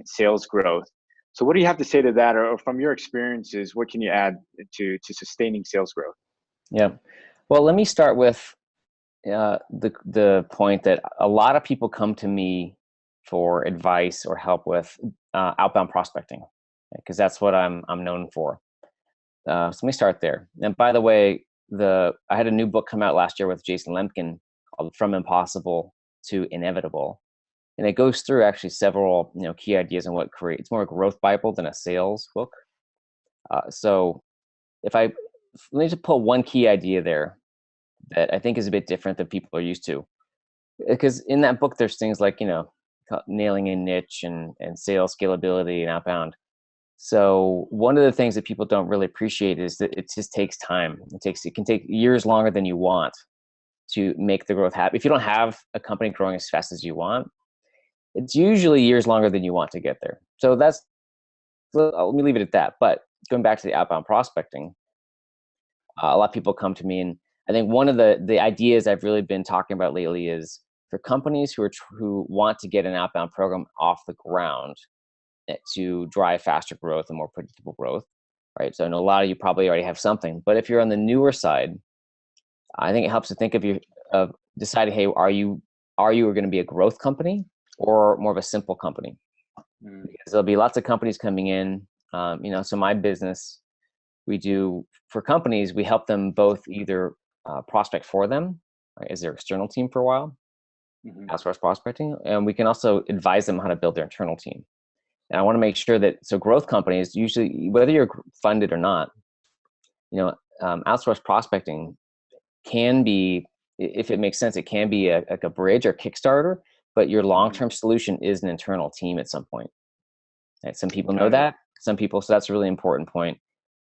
sales growth. So what do you have to say to that, or from your experiences, what can you add to sustaining sales growth? Yeah. Well, let me start with the point that a lot of people come to me for advice or help with outbound prospecting, because that's what I'm known for. So let me start there. And by the way, I had a new book come out last year with Jason Lemkin called From Impossible to Inevitable, and it goes through actually several key ideas on what create. It's more a growth Bible than a sales book. So let me just pull one key idea there that I think is a bit different than people are used to. Because in that book, there's things like, nailing a niche and sales scalability and outbound. So one of the things that people don't really appreciate is that it just takes time. It can take years longer than you want to make the growth happen. If you don't have a company growing as fast as you want, it's usually years longer than you want to get there. So let me leave it at that. But going back to the outbound prospecting, a lot of people come to me, and I think one of the ideas I've really been talking about lately is for companies who want to get an outbound program off the ground to drive faster growth and more predictable growth, right? So I know a lot of you probably already have something, but if you're on the newer side, I think it helps to think of deciding, hey, are you going to be a growth company or more of a simple company? Because there'll be lots of companies coming in. So my business, we do for companies, we help them both either prospect for them, right, as their external team for a while, outsource prospecting, and we can also advise them how to build their internal team. And I want to make sure that, so growth companies, usually, whether you're funded or not, outsource prospecting can be, if it makes sense, it can be like a bridge or Kickstarter, but your long-term solution is an internal team at some point. Right? Some people know that, some people, so that's a really important point.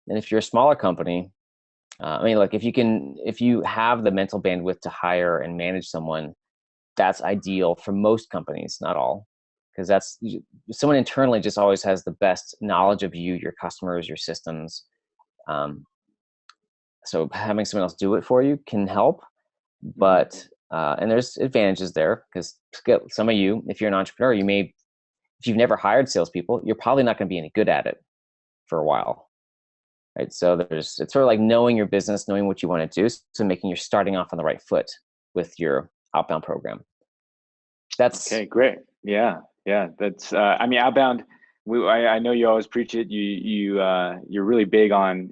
And if you're a smaller company, look, if you have the mental bandwidth to hire and manage someone, that's ideal for most companies, not all. Because that's someone internally just always has the best knowledge of you, your customers, your systems. So having someone else do it for you can help, but and there's advantages there, because some of you, if you're an entrepreneur, if you've never hired salespeople, you're probably not going to be any good at it for a while, right? So it's sort of like knowing your business, knowing what you want to do, so making you're starting off on the right foot with your outbound program. That's okay. Great. Yeah. That's outbound. I know you always preach it. You're really big on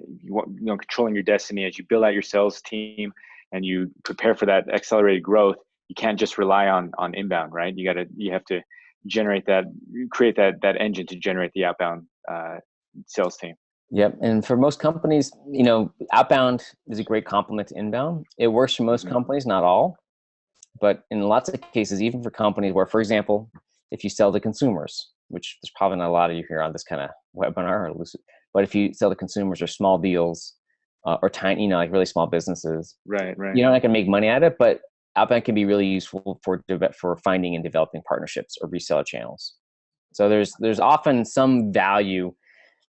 controlling your destiny as you build out your sales team and you prepare for that accelerated growth. You can't just rely on inbound, right? You have to create that engine to generate the outbound sales team. Yep. And for most companies, outbound is a great complement to inbound. It works for most companies, not all. But in lots of cases, even for companies where, for example, if you sell to consumers, which there's probably not a lot of you here on this kind of webinar, but if you sell to consumers or small deals or tiny, like really small businesses, right, you're not going to make money at it, but outbound can be really useful for finding and developing partnerships or reseller channels. So there's often some value.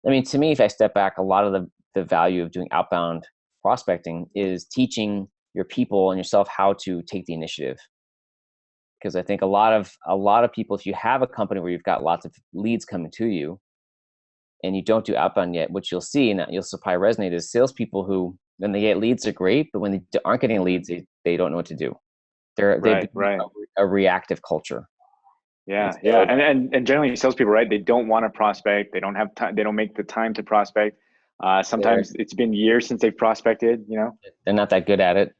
I mean, to me, if I step back, a lot of the value of doing outbound prospecting is teaching your people and yourself how to take the initiative. Because I think a lot of people, if you have a company where you've got lots of leads coming to you and you don't do outbound yet, what you'll see, and you'll probably resonate, is salespeople who, when they get leads, are great, but when they aren't getting leads, they don't know what to do. They've a reactive culture. Yeah, and generally salespeople, right? They don't want to prospect. They don't have time. They don't make the time to prospect. Sometimes it's been years since they've prospected. They're not that good at it.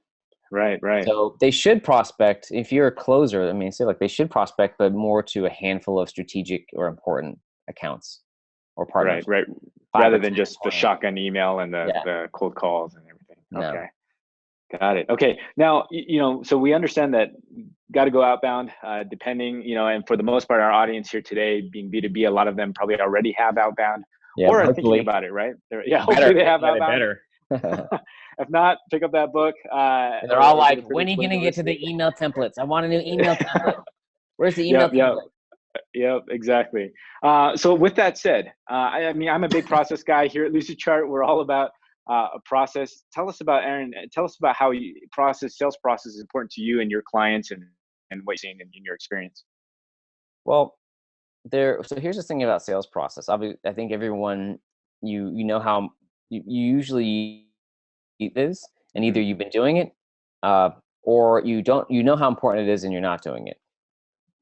Right. So they should prospect. If you're a closer, they should prospect, but more to a handful of strategic or important accounts or partners. Right. Rather than just the shotgun email and the cold calls and everything. Okay. No. Got it. Okay. Now, so we understand that got to go outbound, depending, and for the most part, our audience here today being B2B, a lot of them probably already have outbound or are thinking about it, right? Hopefully they have outbound. If not, pick up that book. And they're all like, when are you going to get to the email templates? I want a new email template. Where's the email template? Yep, exactly. So with that said, I'm a big process guy here at Lucidchart. We're all about a process. Tell us about, Aaron, how sales process is important to you and your clients and what you're seeing in your experience. Well, So here's the thing about sales process. Obviously, I think everyone, you know how you usually it is, and either Hmm. you've been doing it, uh, or you don't. You know how important it is, and you're not doing it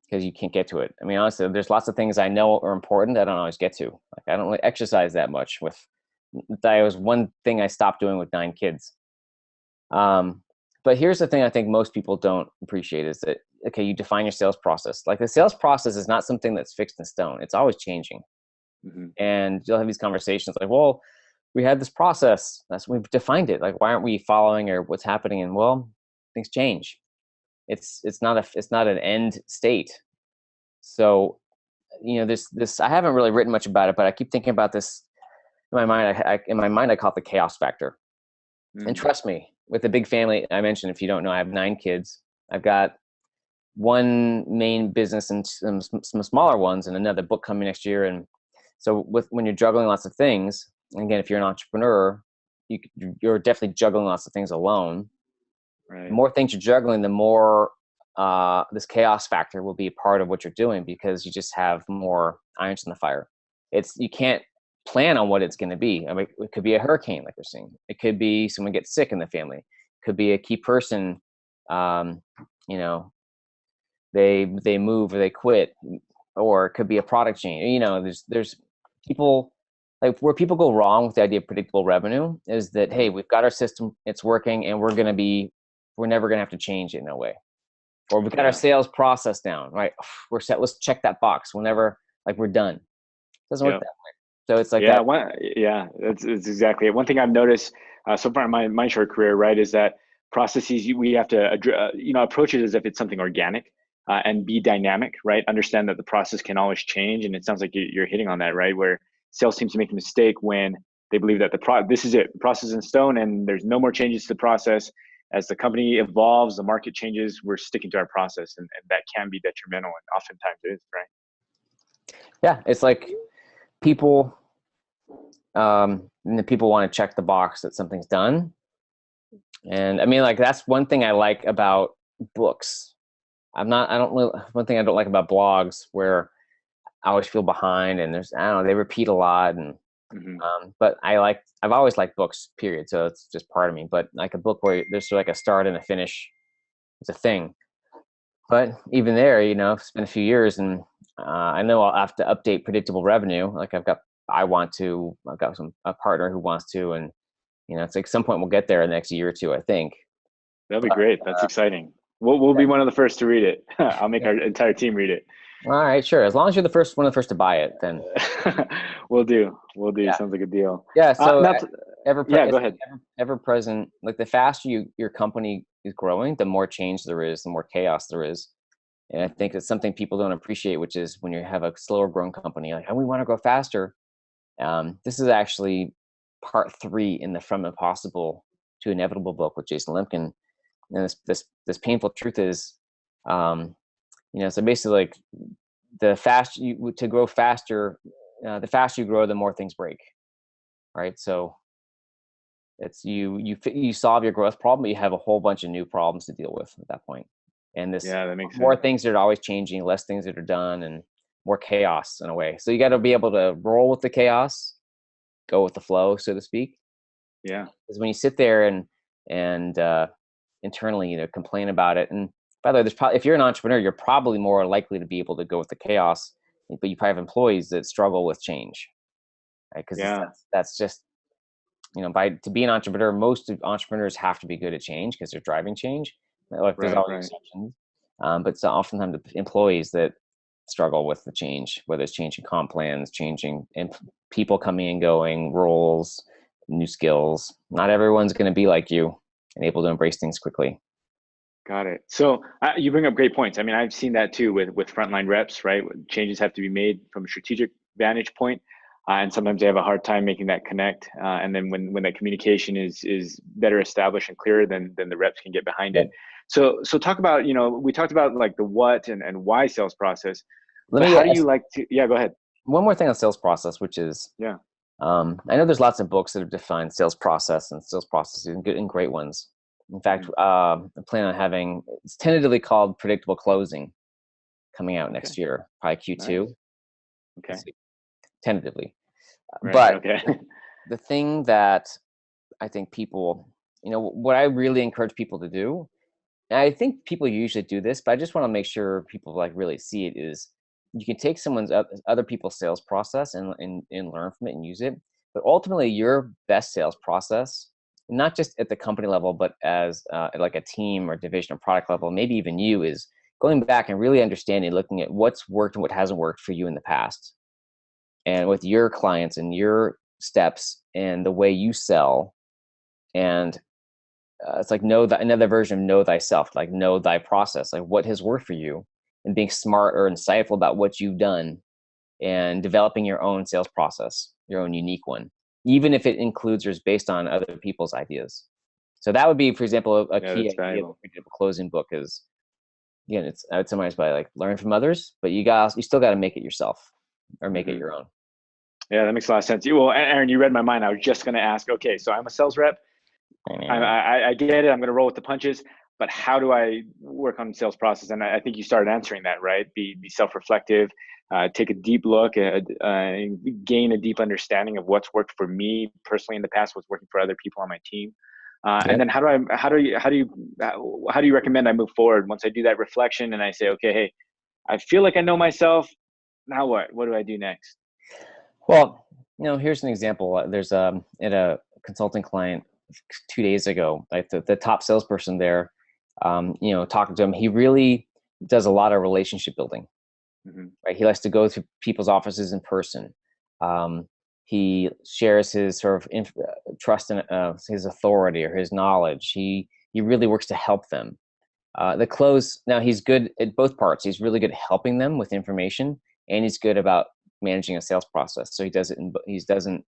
because you can't get to it. I mean, honestly, there's lots of things I know are important that I don't always get to. Like I don't really exercise that much. That was one thing I stopped doing with 9 kids. Um, but here's the thing I think most people don't appreciate is that, okay, you define your sales process. Like the sales process is not something that's fixed in stone. It's always changing. Hmm. And you'll have these conversations like, well, we had this process. We've defined it. Like, why aren't we following or what's happening? And well, things change. It's not an end state. So, this I haven't really written much about it, but I keep thinking about this in my mind. In my mind, I call it the chaos factor. And Mm. trust me, with a big family, I mentioned, if you don't know, I have 9 kids. I've got one main business and some smaller ones, and another book coming next year. And so, when you're juggling lots of things, and again, if you're an entrepreneur, you're definitely juggling lots of things alone. The Right. more things you're juggling, the more this chaos factor will be a part of what you're doing because you just have more irons in the fire. You can't plan on what it's going to be. I mean, it could be a hurricane, like we're seeing. It could be someone gets sick in the family. It could be a key person. Um, you know, they move or they quit, or it could be a product change. There's people, like, where people go wrong with the idea of predictable revenue is that, hey, Hmm. we've got our system, it's working, and we're never gonna have to change it in a way. Or we've got our Yeah. sales process down, right? We're set. Let's check that box whenever, like, we're done. It doesn't work Yeah. that way. So it's like Yeah, that. yeah, that's exactly it. One thing I've noticed so far in my short career, right, is that processes we have to approach it as if it's something organic, and be dynamic, right? Understand that the process can always change, and it sounds like you're hitting on that, right? Where sales teams make a mistake when they believe that this is it, the process is in stone, and there's no more changes to the process. As the company evolves, the market changes, we're sticking to our process, and that can be detrimental, and oftentimes it is, right? Yeah, it's like people and the people want to check the box that something's done. And I mean, like, that's one thing I like about books. I don't really, one thing I don't like about blogs, where I always feel behind, and I don't know, they repeat a lot. And Hmm. but I've always liked books, period. So it's just part of me. But like a book where there's sort of like a start and a finish, it's a thing. But even there, it's been a few years, and I know I'll have to update predictable revenue. Like, I've got a partner who wants to, and it's like some point we'll get there in the next year or two, I think. That'd be But great. That's exciting. We'll be one of the first to read it. I'll make yeah. our entire team read it. All right, sure. As long as you're one of the first to buy it, then We'll do. We'll do. yeah. Sounds like a deal. Yeah, so Not. To, yeah. Go it's like ahead. ever present. Like, the faster your company is growing, the more change there is, the more chaos there is. And I think it's something people don't appreciate, which is when you have a slower growing company, like, oh, we want to grow faster. This is actually part 3 in the From Impossible to Inevitable book with Jason Lemkin. And this painful truth is, um, so basically, like, to grow faster, the faster you grow, the more things break, right? So it's you solve your growth problem, but you have a whole bunch of new problems to deal with at that point. And this Yeah, that makes more sense. things that are always changing, less things that are done, and more chaos in a way. So you got to be able to roll with the chaos, go with the flow, so to speak. Yeah. Because when you sit there and internally, complain about it. And by the way, if you're an entrepreneur, you're probably more likely to be able to go with the chaos, but you probably have employees that struggle with change, right? Because Yeah. that's just, to be an entrepreneur, most entrepreneurs have to be good at change because they're driving change. Like, there's Right. always Right. exceptions, but it's oftentimes the employees that struggle with the change, whether it's changing comp plans, changing and people coming and going, roles, new skills. Not everyone's going to be like you and able to embrace things quickly. Got it. So you bring up great points. I mean, I've seen that too with frontline reps, right? Changes have to be made from a strategic vantage point, and sometimes they have a hard time making that connect. And then when that communication is better established and clearer, then the reps can get behind Yeah. it. So talk about, we talked about like the what and why sales process, Let but me how do you like to? Yeah, go ahead. one more thing on sales process, which is, Yeah. I know there's lots of books that have defined sales process and sales processes, and good and great ones. In fact, Hmm. I plan on having, it's tentatively called Predictable Closing, coming out Okay. next year, probably Nice. Q2. Okay. Let's see, tentatively. Right. But Okay. the thing that I think people, what I really encourage people to do, and I think people usually do this, but I just want to make sure people like really see it, is you can take other people's sales process and learn from it and use it. But ultimately, your best sales process, not just at the company level, but as like a team or division or product level, maybe even you, is going back and really understanding, looking at what's worked and what hasn't worked for you in the past, and with your clients and your steps and the way you sell. And it's like another version of know thyself, like know thy process, like what has worked for you, and being smart or insightful about what you've done, and developing your own sales process, your own unique one, even if it includes or is based on other people's ideas. So that would be, for example, a Yeah, key that's idea of valuable. a closing book is, again, it's, I would summarize by like learn from others, but you still got to make it yourself or make it Hmm. your own. Yeah, that makes a lot of sense. Well, Aaron, you read my mind. I was just going to ask. Okay, so I'm a sales rep. I get it. I'm going to roll with the punches. But how do I work on the sales process? And I think you started answering that, right? Be self-reflective, take a deep look, gain a deep understanding of what's worked for me personally in the past, what's working for other people on my team. And Yep. then how do you recommend I move forward once I do that reflection and I say, okay, hey, I feel like I know myself. Now what? What do I do next? Well, here's an example. There's at a consulting client 2 days ago, like the top salesperson there, talking to him, he really does a lot of relationship building, Hmm. right? He likes to go to people's offices in person. Um, he shares his sort of trust in his authority or his knowledge. He really works to help them. The close, now he's good at both parts. He's really good at helping them with information, and he's good about managing a sales process. So he doesn't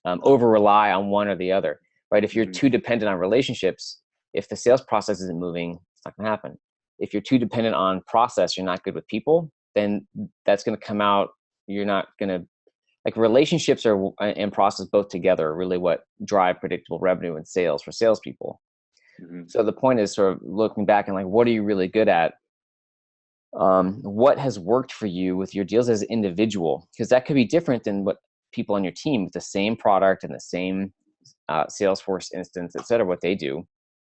over rely on one or the other, right? If you're Hmm. too dependent on relationships, if the sales process isn't moving, it's not going to happen. If you're too dependent on process, you're not good with people, then that's going to come out. You're not going to, like, relationships are and process both together are really what drive predictable revenue and sales for salespeople. Hmm. So the point is sort of looking back and like, what are you really good at? What has worked for you with your deals as an individual? Because that could be different than what people on your team with the same product and the same Salesforce instance, et cetera, what they do.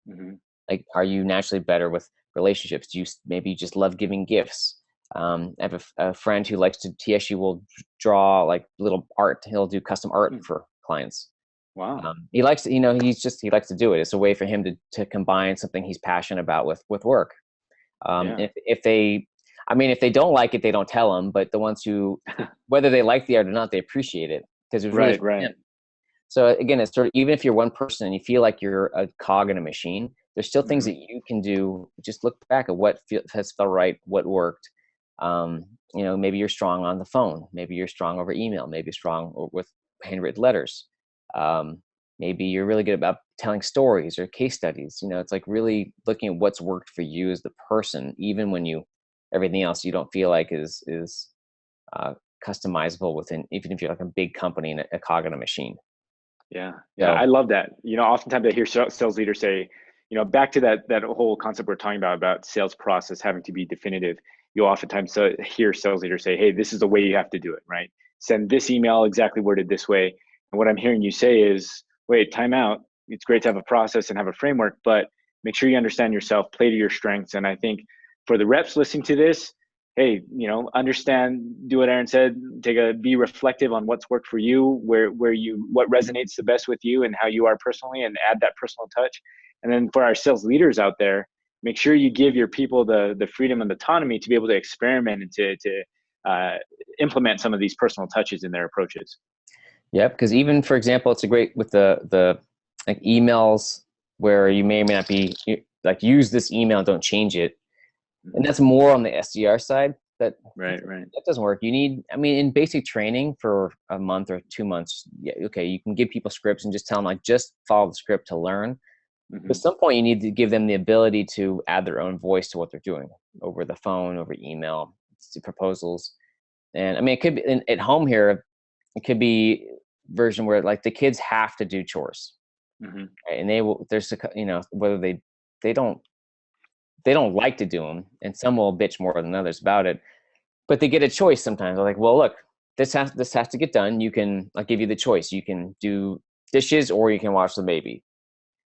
Hmm. Like, are you naturally better with relationships? Do you maybe just love giving gifts? I have a friend who he actually will draw like little art. He'll do custom art for clients. Wow. He likes to, he likes to do it. It's a way for him to combine something he's passionate about with work. Yeah. If they, I mean, if they don't like it, they don't tell them. But the ones who, whether they like the art or not, they appreciate it because it was really Right. for Right. him. So again, it's sort of, even if you're one person and you feel like you're a cog in a machine, there's still things Hmm. that you can do. Just look back at what has felt right, what worked. Maybe you're strong on the phone. Maybe you're strong over email. Maybe you're strong with handwritten letters. Um, Maybe you're really good about telling stories or case studies. It's like really looking at what's worked for you as the person, even when everything else you don't feel like is uh, customizable within, even if you're like a big company and a cog in a machine. Yeah, yeah, I So, love that. Oftentimes I hear sales leaders say, back to that whole concept we're talking about sales process having to be definitive. You'll oftentimes hear sales leaders say, "Hey, this is the way you have to do it, right? Send this email exactly worded this way." And what I'm hearing you say is, "Wait, time out. It's great to have a process and have a framework, but make sure you understand yourself, play to your strengths." And I think for the reps listening to this, hey, understand, do what Aaron said, be reflective on what's worked for you, what resonates the best with you and how you are personally, and add that personal touch. And then for our sales leaders out there, make sure you give your people the freedom and autonomy to be able to experiment and to implement some of these personal touches in their approaches. yeah, because even, for example, it's a great with the like emails where you may or may not be like, use this email, don't change it. And Hmm. that's more on the SDR side. Right, right. That doesn't work. I mean, in basic training for a month or 2 months, yeah, okay, you can give people scripts and just tell them like, just follow the script to learn. But Hmm. at some point, you need to give them the ability to add their own voice to what they're doing over the phone, over email, to proposals. And I mean, it could be at home here. It could be version where like the kids have to do chores, Hmm. right? And they will. Whether they don't they don't like to do them, and some will bitch more than others about it. But they get a choice sometimes. They're like, well, look, this has to get done. I'll give you the choice. You can do dishes or you can watch the baby.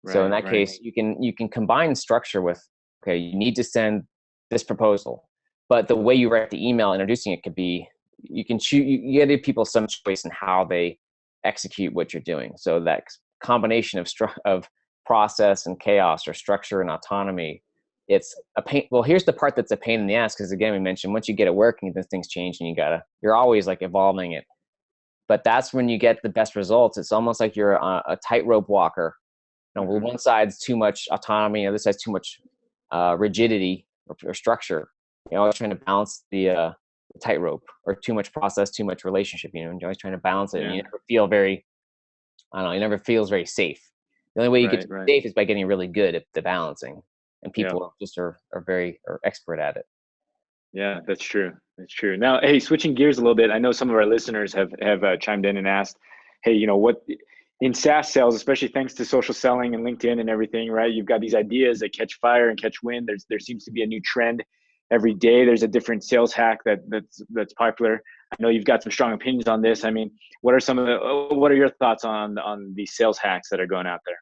So in Right, that right. case, you can combine structure with, okay, you need to send this proposal, but the way you write the email introducing it could be, you can choose, you give people some choice in how they execute what you're doing. So that combination of process and chaos, or structure and autonomy, it's a pain. Well, here's the part that's a pain in the ass, because again, we mentioned once you get it working, then things change and you're always like evolving it. But that's when you get the best results. It's almost like you're a tightrope walker. Mm-hmm. One side's too much autonomy, the other side's too much rigidity or structure. You're always trying to balance the tightrope, or too much process, too much relationship. You're always trying to balance it, and Yeah. you never feel very, I don't know, it never feels very safe. The only way you get Right, to right. be safe is by getting really good at the balancing, and Yeah. people just are expert at it. Yeah, that's true. That's true. Now, hey, switching gears a little bit, I know some of our listeners have chimed in and asked, hey, what in SaaS sales, especially thanks to social selling and LinkedIn and everything, right? You've got these ideas that catch fire and catch wind. There seems to be a new trend every day. There's a different sales hack that's popular. I know you've got some strong opinions on this. I mean, what are your thoughts on these sales hacks that are going out there?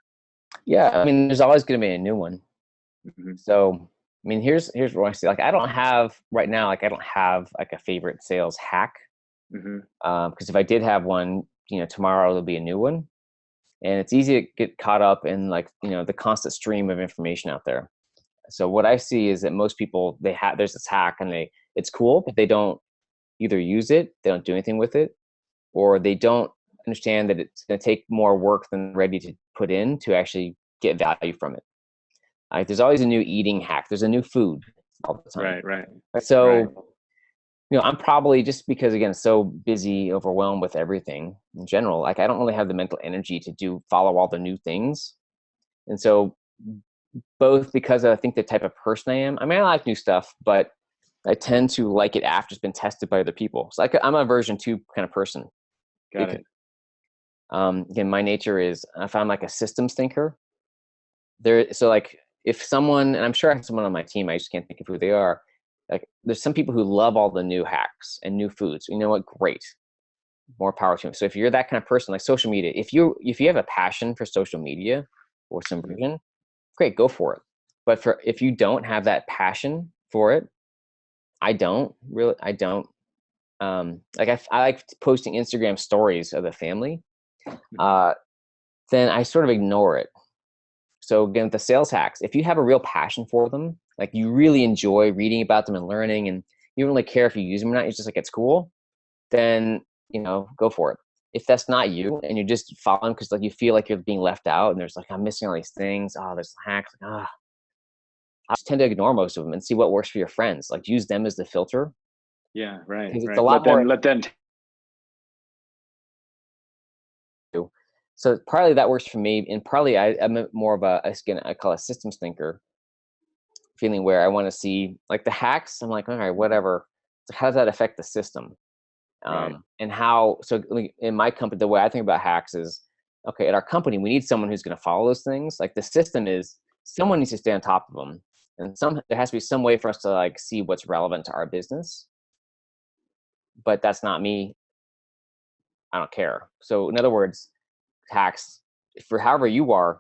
Yeah, I mean, there's always going to be a new one. Hmm. So, I mean, here's what I see. Like, I don't have right now. Like, I don't have like a favorite sales hack. Hmm. Because if I did have one, tomorrow there'll be a new one, and it's easy to get caught up in, like, the constant stream of information out there. So what I see is that most people, there's this hack, and it's cool, but they don't either use it, they don't do anything with it, or they don't understand that it's going to take more work than they're ready to put in to actually get value from it. Like, there's always a new eating hack. There's a new food all the time. Right, right, right. So, I'm probably, just because, again, so busy, overwhelmed with everything in general, like, I don't really have the mental energy to follow all the new things. And so, both because I think the type of person I am, I mean, I like new stuff, but I tend to like it after it's been tested by other people. So, I'm a version 2 kind of person. Got it. Again, my nature is, if I'm like a systems thinker, so, like, if someone, and I'm sure I have someone on my team, I just can't think of who they are. Like, there's some people who love all the new hacks and new foods. You know what? Great, more power to them. So if you're that kind of person, like social media, if you have a passion for social media or some Mhm. version, great, go for it. But if you don't have that passion for it, I don't. Like, I like posting Instagram stories of the family. Mhm. Uh, then I sort of ignore it. So again, the sales hacks, if you have a real passion for them, like, you really enjoy reading about them and learning, and you don't really care if you use them or not, it's just like, it's cool, then, go for it. If that's not you, and you're just following because, like, you feel like you're being left out, and there's like, I'm missing all these things. Oh, there's hacks. Like, I just tend to ignore most of them and see what works for your friends. Like, use them as the filter, Yeah, right, because it's a right. lot more. Let them. So partly that works for me, and partly I'm more of again, I call a systems thinker, feeling where I want to see, like, the hacks. I'm like, all right, Mhm. whatever. So how does that affect the system? Right. And how, so, like, in my company, the way I think about hacks is, okay, at our company, we need someone who's going to follow those things. Like, the system is, someone needs to stay on top of them. And there has to be some way for us to, like, see what's relevant to our business, but that's not me. I don't care. So in other words, hacks, for however you are,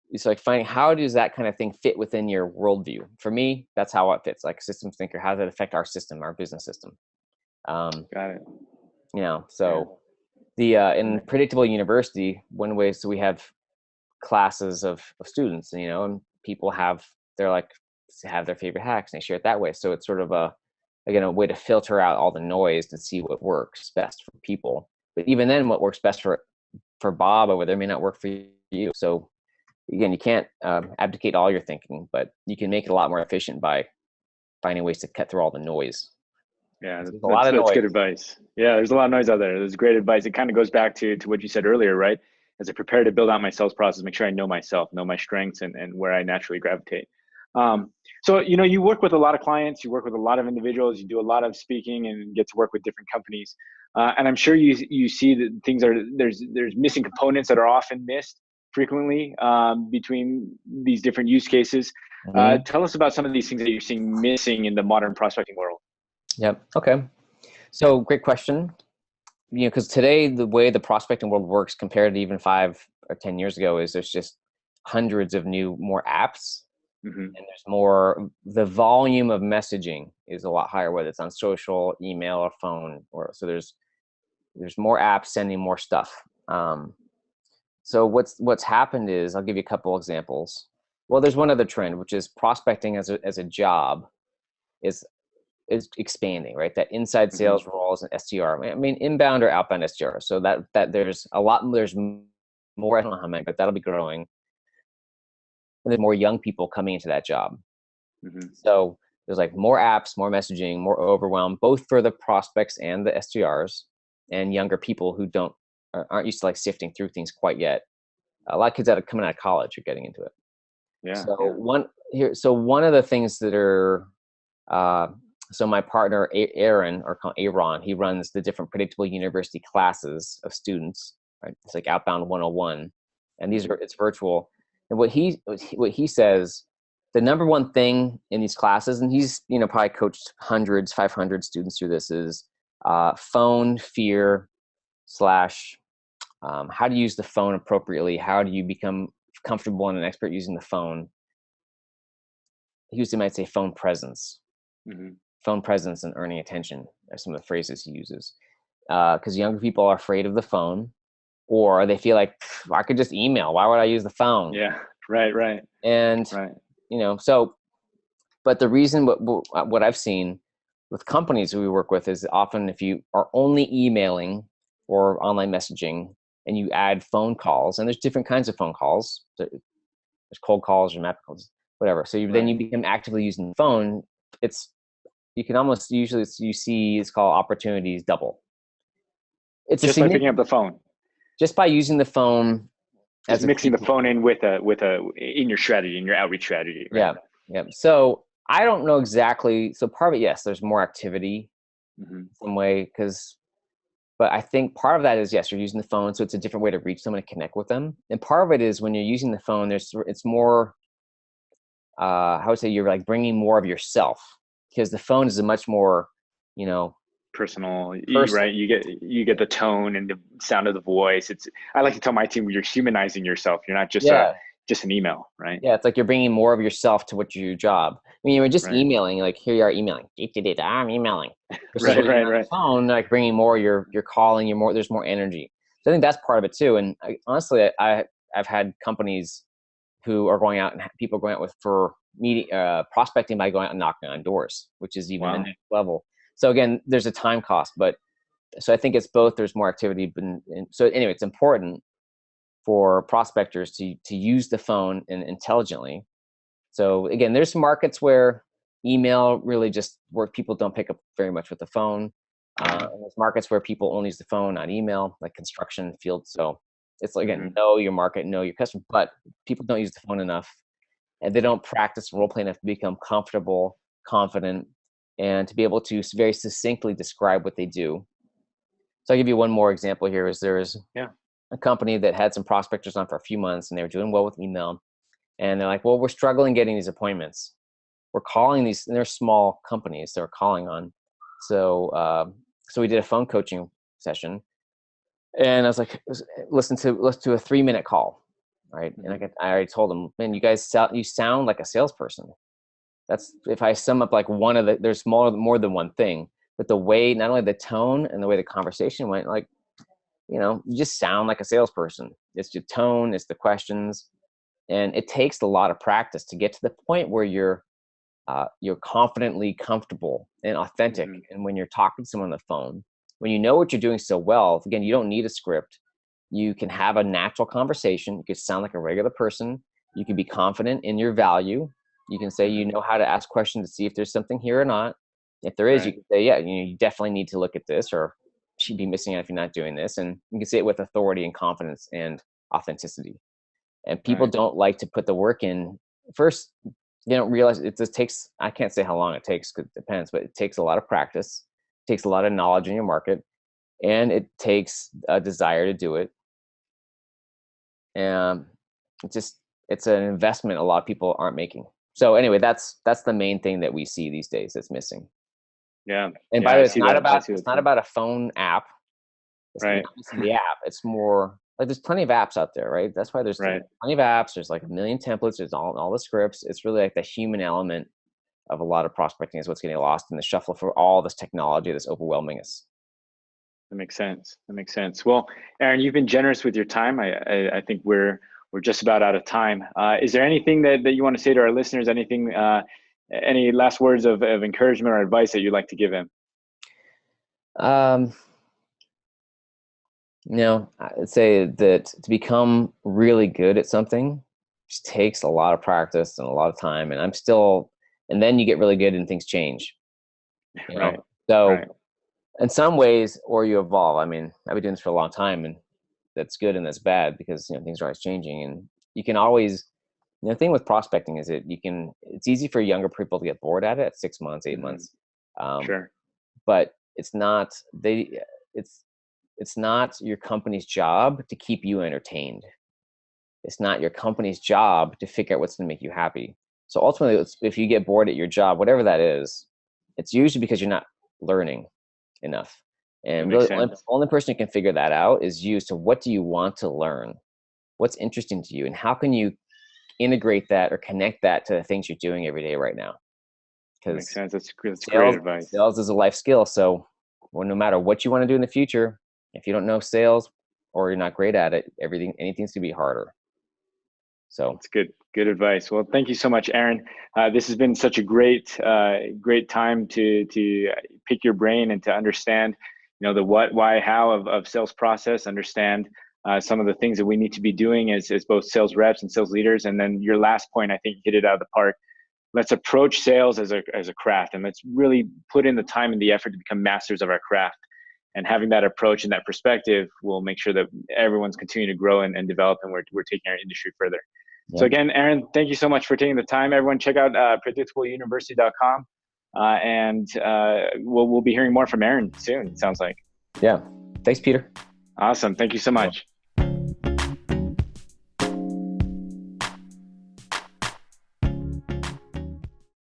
it's like finding, how does that kind of thing fit within your worldview? For me, that's how it fits. Like a systems thinker, how does it affect our system, our business system? Um, Got it. Yeah. so in predictable university, one way, so we have classes of students, and people they're like, have their favorite hacks, and they share it that way. So it's sort of again, a way to filter out all the noise to see what works best for people. But even then, what works best for Bob over there may not work for you. So again, you can't abdicate all your thinking, but you can make it a lot more efficient by finding ways to cut through all the noise. Yeah, 'Cause there's a lot of that's noise. good advice. Yeah, there's a lot of noise out there. There's great advice. It kind of goes back to what you said earlier, right? As I prepare to build out my sales process, make sure I know myself, know my strengths, and where I naturally gravitate. So you work with a lot of clients, you work with a lot of individuals, you do a lot of speaking, and get to work with different companies. And I'm sure you see that there's missing components that are often missed frequently between these different use cases. Mhm. Tell us about some of these things that you're seeing missing in the modern prospecting world. Yep. Okay. So great question. because today the way the prospecting world works compared to even 5 or 10 years ago is there's just hundreds of more apps, Hmm. and there's more. The volume of messaging is a lot higher, whether it's on social, email, or phone, or so there's more apps sending more stuff. Um, so what's happened is, I'll give you a couple examples. Well, there's one other trend, which is prospecting as a job is is expanding, right? That inside Hmm. sales role as an SDR. I mean, inbound or outbound SDR. So that there's more. I don't know how many, but that'll be growing. And there's more young people coming into that job. Hmm. So there's like more apps, more messaging, more overwhelm, both for the prospects and the SDRs, and younger people who aren't used to like sifting through things quite yet. A lot of kids that are coming out of college are getting into it. Yeah, So yeah. one of the things that are uh, so my partner Aaron, or called Aaron, he runs the different predictable university classes of students. Right, it's like Outbound 101, and Hmm. it's virtual. And what he says, the number one thing in these classes, and he's probably coached hundreds, 500 students through this, is phone fear slash how to use the phone appropriately. How do you become comfortable and an expert using the phone? He used to might say Hmm. phone presence and earning attention are some of the phrases he uses. Because younger people are afraid of the phone, or they feel like, I could just email. Why would I use the phone? Yeah. Right. Right. And Right. so, but the reason what I've seen with companies we work with is often if you are only emailing or online messaging and you add phone calls, and there's different kinds of phone calls. There's cold calls or map calls, whatever. So then Right. you become actively using the phone. It's you can almost usually you see it's called opportunities double. It's a Just by picking significant up the phone, just by using the phone just as a mixing key. the phone in with a in your strategy, in your outreach strategy, right? Yeah, yeah. So I don't know exactly. So part of it, yes, there's more activity Hmm. in some way but I think part of that is, yes, you're using the phone, so it's a different way to reach someone, to connect with them. And part of it is when you're using the phone, it's more. I would say you're like bringing more of yourself, because the phone is a much more, you know, Personal, person. right? You get the tone and the sound of the voice. It's I like to tell my team, you're humanizing yourself. You're not Yeah, just an email, right? yeah. It's like you're bringing more of yourself to what your job. I mean, you're just Right. emailing. Like, here you are emailing. I'm emailing. Versus Right. when you're Right. on the Right. phone, like bringing more. You're calling. You're more. There's more energy. So I think that's part of it too. And honestly, I've had companies who are going out, and people going out with for meeting prospecting by going out and knocking on doors, which is even the Wow. next level. So again, there's a time cost, but so I think it's both. There's more activity, but so anyway, it's important for prospectors to use the phone and intelligently. So again, there's markets where email really just where people don't pick up very much with the phone. Hmm. And there's markets where people only use the phone, not email, like construction field. So it's like, again, Hmm. know your market, know your customer, but people don't use the phone enough, and they don't practice role play enough to become comfortable, confident, and to be able to very succinctly describe what they do. So I'll give you one more example here. Is there is Yeah. a company that had some prospectors on for a few months, and they were doing well with email, and they're like, well, we're struggling getting these appointments. We're calling these, and they're small companies they're calling on. So we did a phone coaching session, and I was like, listen to a 3-minute call, right? And Hmm. I already told them, man, you sound like a salesperson. That's, if I sum up like there's more than one thing, but the way, not only the tone and the way the conversation went, like, you just sound like a salesperson. It's your tone, it's the questions, and it takes a lot of practice to get to the point where you're confidently comfortable and authentic. Hmm. And when you're talking to someone on the phone, when you know what you're doing so well, again, you don't need a script. You can have a natural conversation. You can sound like a regular person. You can be confident in your value. You can say you Hmm. know how to ask questions to see if there's something here or not. If there is, you Right. can say, yeah, you definitely need to look at this, or she'd be missing out if you're not doing this. And you can say it with authority and confidence and authenticity. And people Right. don't like to put the work in first. They don't realize it just takes, I can't say how long it takes because it depends, but it takes a lot of practice. It takes a lot of knowledge in your market, and it takes a desire to do it. And it just, it's an investment a lot of people aren't making. So anyway, that's the main thing that we see these days that's missing. Yeah. And by Yeah. the I way, see that. I see it's that not too. about a phone app. You're Right. not missing the app. It's more like there's plenty of apps out there, right? That's why there's Right. plenty of apps. There's like a million templates. There's all the scripts. It's really like the human element of a lot of prospecting is what's getting lost in the shuffle for all this technology that's overwhelming us. That makes sense. That makes sense. Well, Aaron, you've been generous with your time. I think we're just about out of time. Is there anything that you want to say to our listeners? Anything, any last words of encouragement or advice that you'd like to give them? Um, I'd say that to become really good at something just takes a lot of practice and a lot of time. And then you get really good and things change, Right. So Right. in some ways, or you evolve. I mean, I've been doing this for a long time, and that's good and that's bad because things are always changing, and you can always. The thing with prospecting is it's easy for younger people to get bored at it at 6 months, 8 months, Sure. but it's it's not your company's job to keep you entertained. It's not your company's job to figure out what's going to make you happy. So ultimately, if you get bored at your job, whatever that is, it's usually because you're not learning enough. That And makes really, the sense. only person who can figure that out is you. So what do you want to learn? What's interesting to you? And how can you integrate that or connect that to the things you're doing every day right now? That makes Because sense. That's great advice. sales is a life skill. So no matter what you want to do in the future, if you don't know sales or you're not great at it, anything's gonna be harder. So That's good advice. Well, thank you so much, Aaron. This has been such a great time to pick your brain and to understand, the what, why, how of sales process. Understand some of the things that we need to be doing as both sales reps and sales leaders. And then your last point, I think, hit it out of the park. Let's approach sales as a craft, and let's really put in the time and the effort to become masters of our craft. And having that approach and that perspective will make sure that everyone's continuing to grow and develop, and we're taking our industry further. yeah, So again, Aaron, thank you so much for taking the time. Everyone, check out predictableuniversity.com, and we'll be hearing more from Aaron soon. It sounds like. yeah. Thanks, Peter. Awesome. Thank you so much.